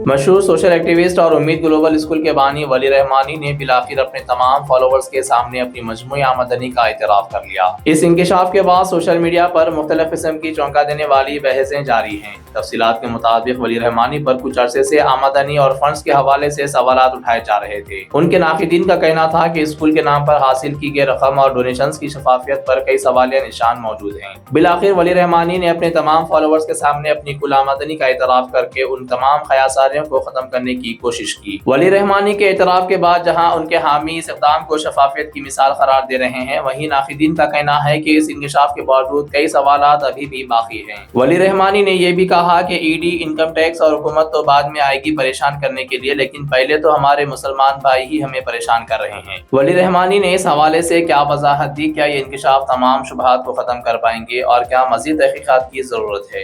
مشہور social activist اور امید گلوبل اسکول کے بانی ولی رحمانی نے بالآخر اپنے تمام فالوورز کے سامنے اپنی مجموعی آمدنی کا اعتراف کر لیا۔ اس انکشاف کے بعد سوشل میڈیا پر مختلف قسم کی چونکا دینے والی بحثیں جاری ہیں۔ تفصیلات کے مطابق ولی رحمانی پر کچھ عرصے سے آمدنی اور فنڈز کے حوالے سے سوالات اٹھائے جا رہے تھے۔ ان کے ناقدین کا کہنا تھا کہ اسکول کے نام پر حاصل کی گئی رقم اور ڈونیشنز کی شفافیت پر کئی سوالیہ نشان موجود ہیں۔ بالآخر ولی رحمانی نے اپنے تمام فالوورز کے سامنے اپنی کل آمدنی کا اعتراف کر کے ان تمام خیاساریوں کو ختم کرنے کی کوشش کی۔ ولی رحمانی کے اعتراف کے بعد جہاں ان کے حامی اس اقدام کو شفافیت کی مثال قرار دے رہے ہیں، وہیں ناقدین کا کہنا ہے کہ اس انکشاف کے باوجود کئی سوالات ابھی بھی باقی ہیں۔ ولی رحمانی نے یہ بھی کہا کہ ای ڈی، انکم ٹیکس اور حکومت تو بعد میں آئے گی پریشان کرنے کے لیے، لیکن پہلے تو ہمارے مسلمان بھائی ہی ہمیں پریشان کر رہے ہیں۔ ولی رحمانی نے اس حوالے سے کیا وضاحت دی؟ کیا یہ انکشاف تمام شبہات کو ختم کر پائیں گے اور کیا مزید تحقیقات کی ضرورت ہے؟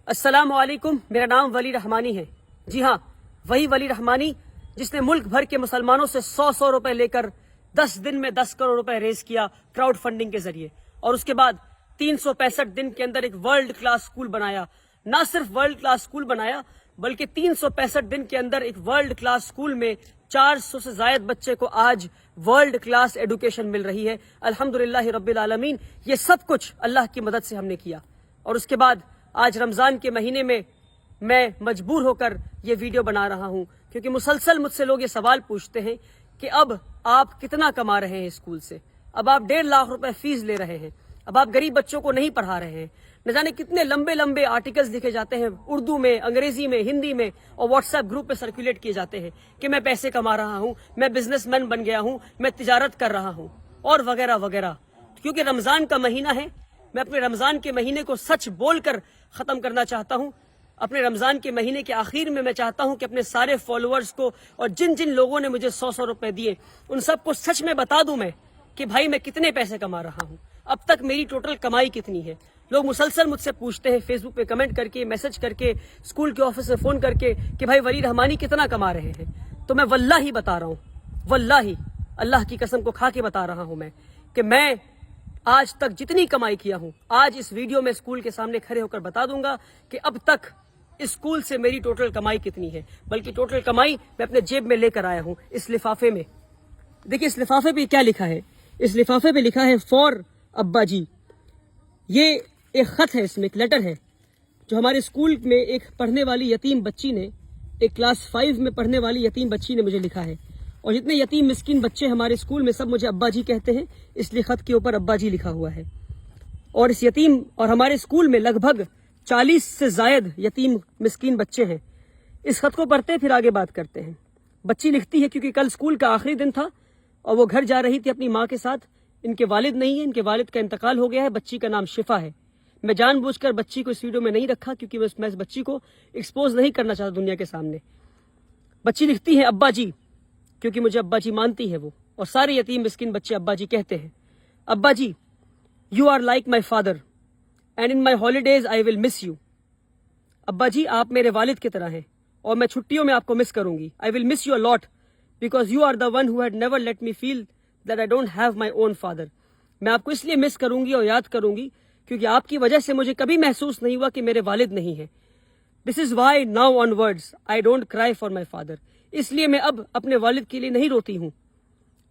السلام علیکم، میرا نام ولی رحمانی ہے۔ جی ہاں، وہی ولی رحمانی جس نے ملک بھر کے مسلمانوں سے 100 روپے لے کر 10 دن میں 10 کروڑ روپے ریز کیا کراؤڈ فنڈنگ کے ذریعے، اور اس کے بعد 365 دن کے اندر ایک ورلڈ کلاس اسکول بنایا۔ نہ صرف ورلڈ کلاس اسکول بنایا بلکہ 365 دن کے اندر ایک ورلڈ کلاس اسکول میں 400 سے زائد بچے کو آج ورلڈ کلاس ایڈوکیشن مل رہی ہے۔ الحمدللہ رب العالمین، یہ سب کچھ اللہ کی مدد سے ہم نے کیا۔ اور اس کے بعد آج رمضان کے مہینے میں مجبور ہو کر یہ ویڈیو بنا رہا ہوں، کیونکہ مسلسل مجھ سے لوگ یہ سوال پوچھتے ہیں کہ اب آپ کتنا کما رہے ہیں اسکول سے، اب آپ 1.5 لاکھ روپے فیس لے رہے ہیں، اب آپ غریب بچوں کو نہیں پڑھا رہے ہیں۔ نہ جانے کتنے لمبے لمبے آرٹیکلز لکھے جاتے ہیں اردو میں، انگریزی میں، ہندی میں، اور واٹس ایپ گروپ پہ سرکولیٹ کیے جاتے ہیں کہ میں پیسے کما رہا ہوں، میں بزنس مین بن گیا ہوں، میں تجارت کر رہا ہوں، اور وغیرہ وغیرہ۔ کیونکہ رمضان کا مہینہ ہے، میں اپنے رمضان کے مہینے کو سچ بول کر ختم کرنا چاہتا ہوں۔ اپنے رمضان کے مہینے کے آخر میں چاہتا ہوں کہ اپنے سارے فالوورز کو اور جن جن لوگوں نے مجھے 100 روپے دیے ان سب کو سچ میں بتا دوں میں کہ بھائی میں کتنے پیسے کما رہا ہوں، اب تک میری ٹوٹل کمائی کتنی ہے۔ لوگ مسلسل مجھ سے پوچھتے ہیں فیس بک پہ کمنٹ کر کے، میسج کر کے، اسکول کے آفس سے فون کر کے کہ بھائی ولی رحمانی کتنا کما رہے ہیں۔ تو میں واللہ بتا رہا ہوں، واللہ اللہ کی قسم کو کھا کے بتا رہا ہوں کہ میں آج تک جتنی کمائی کیا ہوں، آج اس ویڈیو میں اسکول کے سامنے کھڑے ہو کر بتا دوں گا کہ اب تک اسکول سے میری ٹوٹل کمائی کتنی ہے، بلکہ ٹوٹل کمائی میں اپنے جیب میں لے کر آیا ہوں۔ اس لفافے میں دیکھیں، اس لفافے پہ کیا لکھا ہے؟ اس لفافے پہ لکھا ہے فار ابا جی۔ یہ ایک خط ہے، اس میں ایک لیٹر ہے جو ہمارے اسکول میں ایک پڑھنے والی یتیم بچی نے، ایک کلاس 5 میں پڑھنے والی یتیم بچی نے مجھے لکھا ہے، اور جتنے یتیم مسکین بچے ہمارے اسکول میں سب مجھے ابا جی کہتے ہیں، اس لیے خط کے اوپر ابا جی لکھا ہوا ہے۔ اور اس یتیم اور ہمارے اسکول میں لگ بھگ 40 سے زائد یتیم مسکین بچے ہیں۔ اس خط کو پڑھتے پھر آگے بات کرتے ہیں۔ بچی لکھتی ہے کیونکہ کل اسکول کا آخری دن تھا اور وہ گھر جا رہی تھی اپنی ماں کے ساتھ، ان کے والد نہیں ہیں، ان کے والد کا انتقال ہو گیا ہے، بچی کا نام شفا ہے۔ میں جان بوجھ کر بچی کو اس ویڈیو میں نہیں رکھا کیونکہ میں اس بچی کو ایکسپوز نہیں کرنا چاہتا دنیا کے سامنے۔ بچی لکھتی ہے ابا جی، کیونکہ مجھے ابا جی مانتی ہے وہ، اور سارے یتیم مسکین بچے ابا جی کہتے ہیں۔ ابا جی، you are like my father and in my holidays I will miss you. ابا جی، آپ میرے والد کی طرح ہیں اور میں چھٹیوں میں آپ کو مس کروں گی۔ I will miss you a lot because you are the one who had never let me feel that I don't have my own father. میں آپ کو اس لیے مس کروں گی اور یاد کروں گی کیونکہ آپ کی وجہ سے مجھے کبھی محسوس نہیں ہوا کہ میرے والد نہیں ہیں۔ This is why now onwards I don't cry for my father. اس لیے میں اب اپنے والد کے لیے نہیں روتی ہوں۔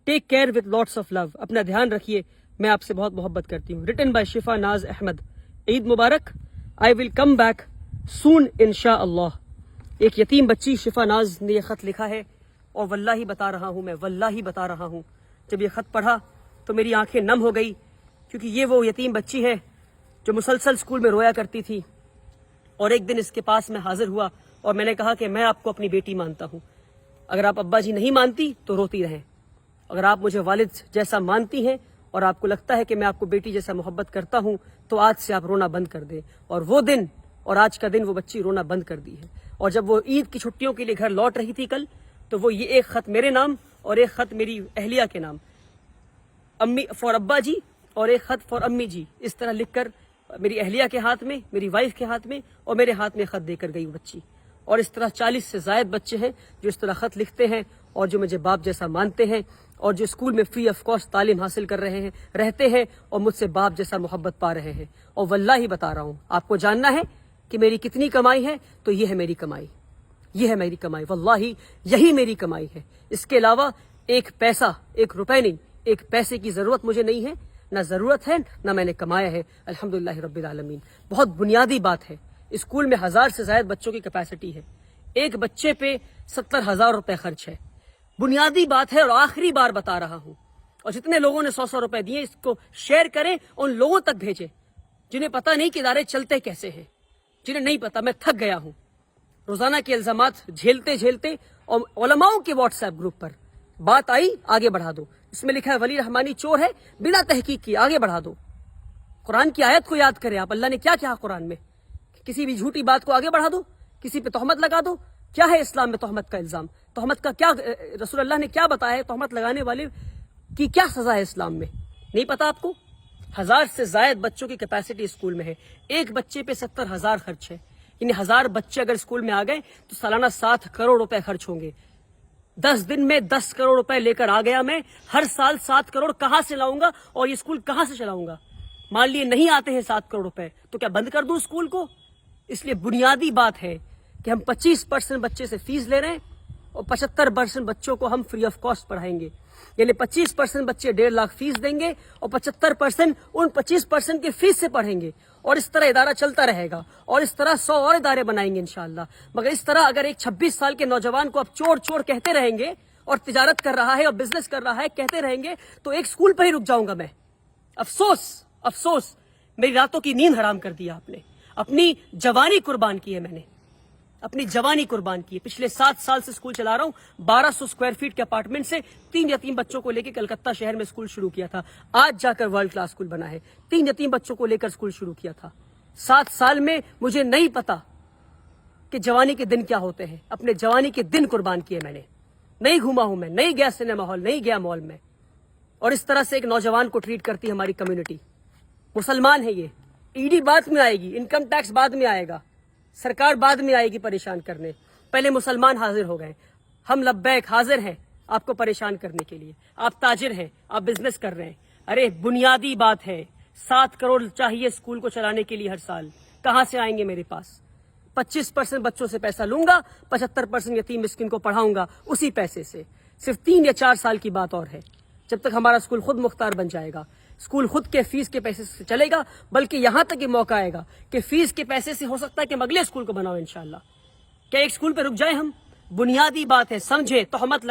Take care with lots of love, اپنا دھیان رکھیے، میں آپ سے بہت محبت کرتی ہوں۔ ریٹن بائی شفا ناز احمد۔ عید مبارک۔ آئی ول کم بیک سون انشاء اللہ۔ ایک یتیم بچی شفا ناز نے یہ خط لکھا ہے، اور واللہ بتا رہا ہوں، میں واللہ بتا رہا ہوں، جب یہ خط پڑھا تو میری آنکھیں نم ہو گئی، کیونکہ یہ وہ یتیم بچی ہے جو مسلسل اسکول میں رویا کرتی تھی۔ اور ایک دن اس کے پاس میں حاضر ہوا اور میں نے کہا کہ میں آپ کو اپنی بیٹی مانتا ہوں، اگر آپ ابا جی نہیں مانتی تو روتی رہیں، اگر آپ مجھے والد جیسا مانتی ہیں اور آپ کو لگتا ہے کہ میں آپ کو بیٹی جیسا محبت کرتا ہوں تو آج سے آپ رونا بند کر دیں۔ اور وہ دن اور آج کا دن وہ بچی رونا بند کر دی ہے۔ اور جب وہ عید کی چھٹیوں کے لیے گھر لوٹ رہی تھی کل، تو وہ یہ ایک خط میرے نام اور ایک خط میری اہلیہ کے نام، امی فار ابا جی اور ایک خط فار امی جی، اس طرح لکھ کر میری اہلیہ کے ہاتھ میں، میری وائف کے ہاتھ میں اور میرے ہاتھ میں خط دے کر گئی وہ بچی۔ اور اس طرح 40 سے زائد بچے ہیں جو اس طرح خط لکھتے ہیں اور جو مجھے باپ جیسا مانتے ہیں اور جو اسکول میں فری آف کاسٹ تعلیم حاصل کر رہے ہیں، رہتے ہیں اور مجھ سے باپ جیسا محبت پا رہے ہیں۔ اور واللہ بتا رہا ہوں، آپ کو جاننا ہے کہ میری کتنی کمائی ہے تو یہ ہے میری کمائی۔ یہ ہے میری کمائی، واللہ یہی میری کمائی ہے. اس کے علاوہ ایک پیسہ، ایک روپے نہیں، ایک پیسے کی ضرورت مجھے نہیں ہے، نہ ضرورت ہے نہ میں نے کمایا ہے. الحمدللہ رب العالمین. بہت بنیادی بات ہے. اسکول میں 1000 سے زائد بچوں کی کیپیسٹی ہے. ایک بچے پہ 70,000 روپے خرچ ہے. بنیادی بات ہے اور آخری بار بتا رہا ہوں. اور جتنے لوگوں نے 100 روپے دیے اس کو شیئر کریں، ان لوگوں تک بھیجیں جنہیں پتہ نہیں کہ ادارے چلتے کیسے ہیں، جنہیں نہیں پتہ. میں تھک گیا ہوں روزانہ کے الزامات جھیلتے جھیلتے. اور علماؤں کے واٹس ایپ گروپ پر بات آئی آگے بڑھا دو، اس میں لکھا ہے ولی رحمانی چور ہے، بنا تحقیق کی آگے بڑھا دو. قرآن کی آیت کو یاد کریں آپ. اللہ نے کیا کہا قرآن میں؟ کسی بھی جھوٹی بات کو آگے بڑھا دو، کسی پہ تہمت لگا دو. کیا ہے اسلام میں تہمت کا الزام؟ تہمت کا کیا رسول اللہ نے کیا بتایا ہے؟ تہمت لگانے والے کی کیا سزا ہے اسلام میں؟ نہیں پتا آپ کو؟ 1000 سے زائد بچوں کی کیپیسٹی اسکول میں ہے. ایک بچے پہ 70,000 خرچ ہے. یعنی 1000 بچے اگر اسکول میں آ گئے تو سالانہ 7 کروڑ روپے خرچ ہوں گے. 10 دن میں 10 کروڑ روپے لے کر آ گیا میں. ہر سال 7 کروڑ کہاں سے لاؤں گا اور یہ اسکول کہاں سے چلاؤں گا؟ مان لیے نہیں آتے ہیں 7 کروڑ روپے تو کیا بند کر دوں اسکول کو؟ اس لیے بنیادی بات ہے کہ ہم 25% بچے سے فیس لے رہے ہیں اور 75% بچوں کو ہم فری آف کاسٹ پڑھائیں گے. یعنی 25% بچے 1.5 لاکھ فیس دیں گے اور 75% ان 25% کے فیس سے پڑھیں گے. اور اس طرح ادارہ چلتا رہے گا اور اس طرح 100 اور ادارے بنائیں گے انشاءاللہ. مگر اس طرح اگر ایک 26 سال کے نوجوان کو اب چور چور کہتے رہیں گے اور تجارت کر رہا ہے اور بزنس کر رہا ہے کہتے رہیں گے تو ایک اسکول پہ ہی رک جاؤں گا میں. افسوس افسوس، میری راتوں کی نیند حرام کر دیا آپ نے. اپنی جوانی قربان کی ہے میں نے، اپنی جوانی قربان کی ہے. پچھلے 7 سال سے اسکول چلا رہا ہوں. 1200 اسکوائر فیٹ کے اپارٹمنٹ سے 3 یتیم بچوں کو لے کے کلکتہ شہر میں اسکول شروع کیا تھا. آج جا کر ورلڈ کلاس اسکول بنا ہے. 3 یتیم بچوں کو لے کر اسکول شروع کیا تھا. 7 سال میں مجھے نہیں پتا کہ جوانی کے دن کیا ہوتے ہیں. اپنے جوانی کے دن قربان کیے میں نے. نہیں گھوما ہوں میں، نہیں گیا سنیما ہال، نہیں گیا مال میں. اور اس طرح سے ایک نوجوان کو ٹریٹ کرتی ہے ہماری کمیونٹی. مسلمان ہے یہ. ای ڈی بعد میں آئے گی، انکم ٹیکس بعد میں آئے گا، سرکار بعد میں آئے گی پریشان کرنے. پہلے مسلمان حاضر ہو گئے. ہم لبیک حاضر ہیں آپ کو پریشان کرنے کے لیے. آپ تاجر ہیں، آپ بزنس کر رہے ہیں. ارے بنیادی بات ہے 7 کروڑ چاہیے اسکول کو چلانے کے لیے ہر سال. کہاں سے آئیں گے میرے پاس؟ 25% بچوں سے پیسہ لوں گا، 75% یتیم مسکین کو پڑھاؤں گا اسی پیسے سے. صرف 3 یا 4 سال کی بات اور ہے جب تک ہمارا اسکول خود مختار بن جائے گا. اسکول خود کے فیس کے پیسے سے چلے گا. بلکہ یہاں تک یہ موقع آئے گا کہ فیس کے پیسے سے ہو سکتا ہے کہ ہم اگلے اسکول کو بناؤ انشاءاللہ. کیا ایک اسکول پہ رک جائیں ہم؟ بنیادی بات ہے، سمجھے. تہمت